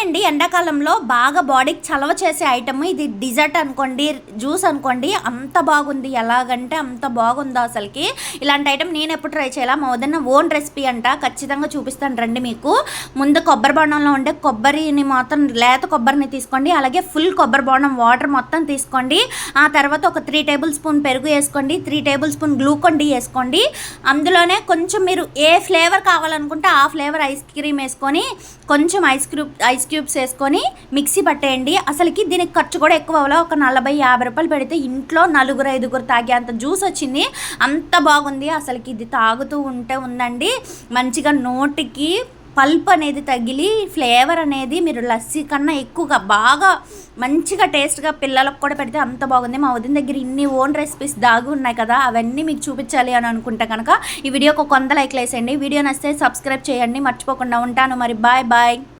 అండి ఎండాకాలంలో బాగా బాడీకి చలవ చేసే ఐటమ్ ఇది. డిజర్ట్ అనుకోండి, జ్యూస్ అనుకోండి, అంత బాగుంది. ఎలాగంటే అంత బాగుందో అసలుకి. ఇలాంటి ఐటమ్ నేను ఎప్పుడు ట్రై చేయాలా, మా వదిన ఓన్ రెసిపీ అంట. ఖచ్చితంగా చూపిస్తాను రండి మీకు. ముందు కొబ్బరి బోండంలో ఉండే కొబ్బరిని మొత్తం, లేత కొబ్బరిని తీసుకోండి. అలాగే ఫుల్ కొబ్బరి బోండం వాటర్ మొత్తం తీసుకోండి. ఆ తర్వాత ఒక 3 టేబుల్ స్పూన్ పెరుగు వేసుకోండి. 3 టేబుల్ స్పూన్ గ్లూకాన్ డి వేసుకోండి. అందులోనే కొంచెం మీరు ఏ ఫ్లేవర్ కావాలనుకుంటే ఆ ఫ్లేవర్ ఐస్ క్రీమ్ వేసుకొని, కొంచెం ఐస్ క్యూబ్స్ వేసుకొని మిక్సీ పట్టేయండి. అసలుకి దీనికి ఖర్చు కూడా ఎక్కువ అవ్వాల. ఒక 40-50 రూపాయలు పెడితే ఇంట్లో 4-5 తాగే అంత జ్యూస్ వచ్చింది. అంత బాగుంది అసలుకి. ఇది తాగుతూ ఉందండి మంచిగా నోటికి పల్ప్ అనేది తగిలి ఫ్లేవర్ అనేది మీరు లస్సీ కన్నా ఎక్కువగా బాగా మంచిగా టేస్ట్గా పిల్లలకు కూడా పెడితే అంత బాగుంది. మా వదిన దగ్గర ఇన్ని ఓన్ రెసిపీస్ దాగి ఉన్నాయి కదా, అవన్నీ మీకు చూపించాలి అని అనుకుంటే కనుక ఈ వీడియోకి 100 లైక్లు వేసేయండి. వీడియో నచ్చితే సబ్స్క్రైబ్ చేయండి మర్చిపోకుండా. ఉంటాను మరి, బాయ్ బాయ్.